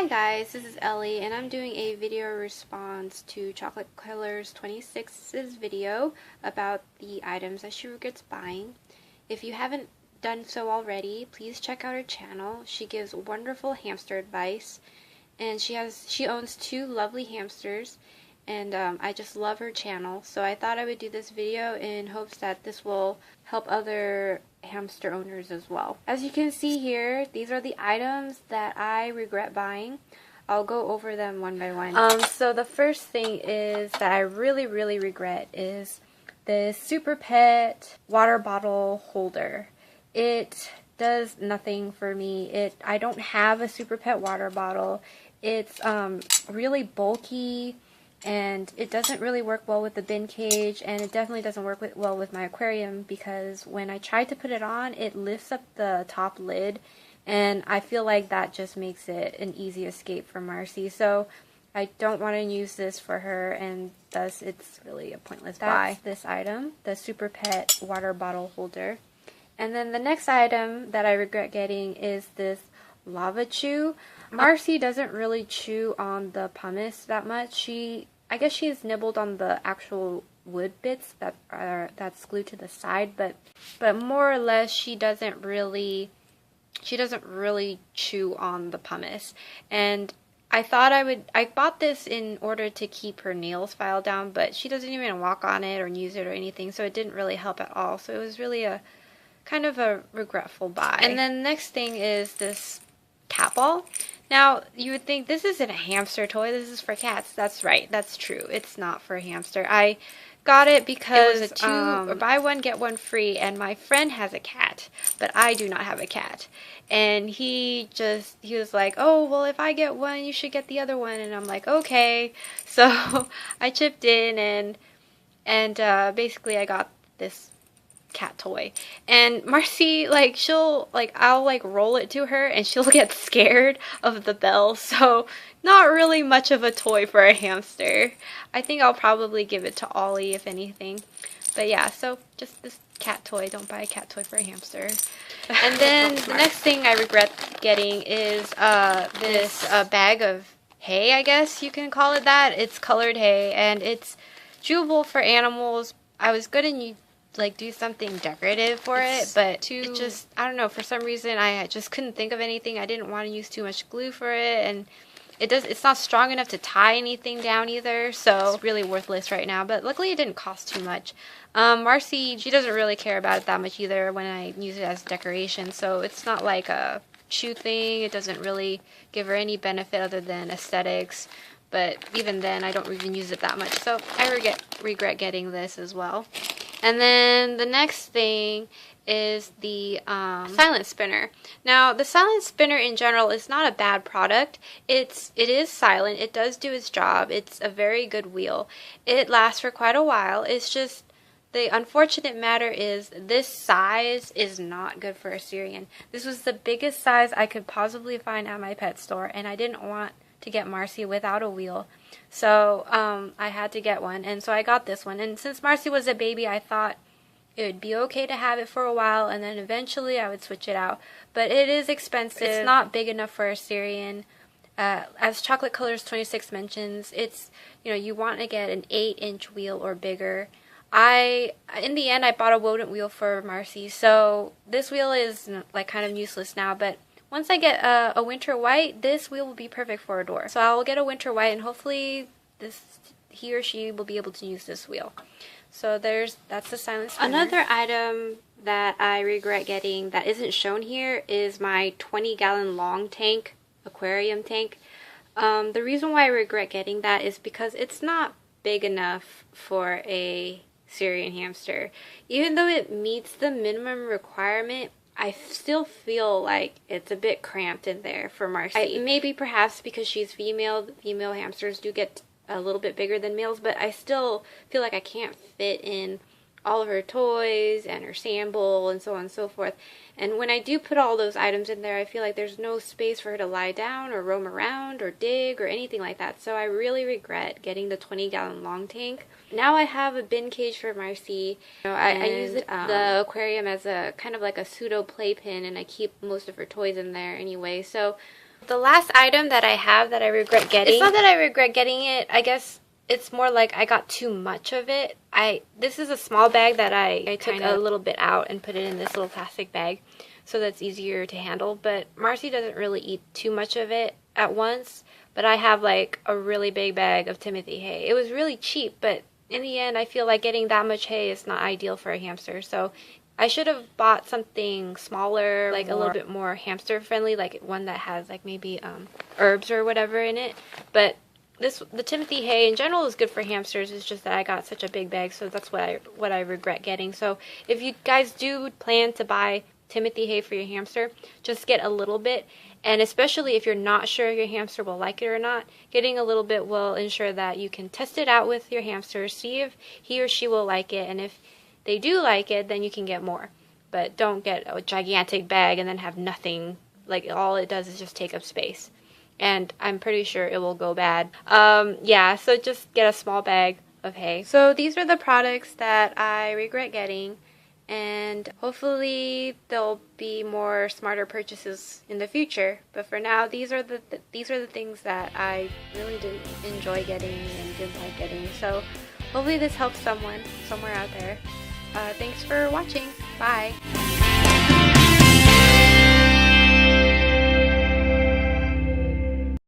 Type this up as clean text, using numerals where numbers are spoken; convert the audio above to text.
guys, this is Ellie and I'm doing a video response to Chocolate Colors 26's video about the items that she regrets buying. If you haven't done so already, please check out her channel. She gives wonderful hamster advice and she owns 2 lovely hamsters, and I just love her channel, so I thought I would do this video in hopes that this will help other hamster owners as well. As you can see here, these are the items that I regret buying. I'll go over them one by one. So the first thing is that I really regret is this Super Pet water bottle holder. It does nothing for me. I don't have a Super Pet water bottle. It's really bulky, and it doesn't really work well with the bin cage, and it definitely doesn't work well with my aquarium, because when I try to put it on, it lifts up the top lid, and I feel like that just makes it an easy escape for Marcie. So I don't want to use this for her, and thus it's really a pointless buy. This item, the Super Pet water bottle holder. And then the next item that I regret getting is this lava chew. Marcie doesn't really chew on the pumice that much. I guess she's nibbled on the actual wood bits that's glued to the side, but more or less she doesn't really chew on the pumice. And I bought this in order to keep her nails filed down, but she doesn't even walk on it or use it or anything, so it didn't really help at all. So it was really a kind of a regretful buy. And then the next thing is this cat ball. Now, you would think this isn't a hamster toy, this is for cats. That's right, that's true. It's not for a hamster. I got it because it was a buy one, get one free, and my friend has a cat, but I do not have a cat. And he was like, oh, well, if I get one, you should get the other one. And I'm like, okay. So I chipped in, and basically I got this cat toy. And Marcie, I'll roll it to her and she'll get scared of the bell, so not really much of a toy for a hamster. I think I'll probably give it to Ollie if anything. But yeah, so just this cat toy. Don't buy a cat toy for a hamster. And then the next thing I regret getting is this bag of hay, I guess you can call it that. It's colored hay and it's chewable for animals. I was gonna do something decorative for it, but it just, I don't know, for some reason I just couldn't think of anything. I didn't want to use too much glue for it, and it's not strong enough to tie anything down either, so it's really worthless right now. But luckily it didn't cost too much. Marcie, she doesn't really care about it that much either when I use it as decoration, so it's not like a shoe thing. It doesn't really give her any benefit other than aesthetics, but even then I don't even use it that much, so I regret getting this as well. And then the next thing is the silent spinner. Now, the silent spinner in general is not a bad product. It is silent. It does do its job. It's a very good wheel. It lasts for quite a while. It's just the unfortunate matter is this size is not good for a Syrian. This was the biggest size I could possibly find at my pet store, and I didn't want to get Marcie without a wheel, so I had to get one, and so I got this one. And since Marcie was a baby, I thought it would be okay to have it for a while, and then eventually I would switch it out. But it is expensive. It's not big enough for a Syrian. As Chocolate Colors 26 mentions, it's, you want to get an 8-inch wheel or bigger. In the end, I bought a rodent wheel for Marcie, so this wheel is kind of useless now, but once I get a winter white, this wheel will be perfect for a door. So I'll get a winter white, and hopefully he or she will be able to use this wheel. So that's the silent spinner. Another item that I regret getting that isn't shown here is my 20-gallon long tank, aquarium tank. The reason why I regret getting that is because it's not big enough for a Syrian hamster. Even though it meets the minimum requirement, I still feel like it's a bit cramped in there for Marcie. Maybe perhaps because she's female. Female hamsters do get a little bit bigger than males, but I still feel like I can't fit in all of her toys and her sand bowl and so on and so forth. And when I do put all those items in there, I feel like there's no space for her to lie down or roam around or dig or anything like that. So I really regret getting the 20-gallon long tank. Now I have a bin cage for Marcie. I use the aquarium as a kind of like a pseudo playpen, and I keep most of her toys in there anyway. So the last item that I have that I regret getting, it's not that I regret getting it, I guess it's more like I got too much of it. This is a small bag that I took a little bit out and put it in this little plastic bag so that's easier to handle, but Marcie doesn't really eat too much of it at once, but I have like a really big bag of Timothy hay. It was really cheap, but in the end I feel like getting that much hay is not ideal for a hamster, so I should have bought something smaller, like a little bit more hamster friendly, like one that has like maybe herbs or whatever in it. But the Timothy hay in general is good for hamsters. It's just that I got such a big bag, so that's what I regret getting. So if you guys do plan to buy Timothy hay for your hamster, just get a little bit. And especially if you're not sure your hamster will like it or not, getting a little bit will ensure that you can test it out with your hamster, see if he or she will like it, and if they do like it, then you can get more. But don't get a gigantic bag and then have nothing. Like, all it does is just take up space. And I'm pretty sure it will go bad. Yeah, so just get a small bag of hay. So these are the products that I regret getting. And hopefully there'll be more smarter purchases in the future. But for now, these are the things that I really did enjoy getting and didn't like getting. So hopefully this helps someone somewhere out there. Thanks for watching. Bye.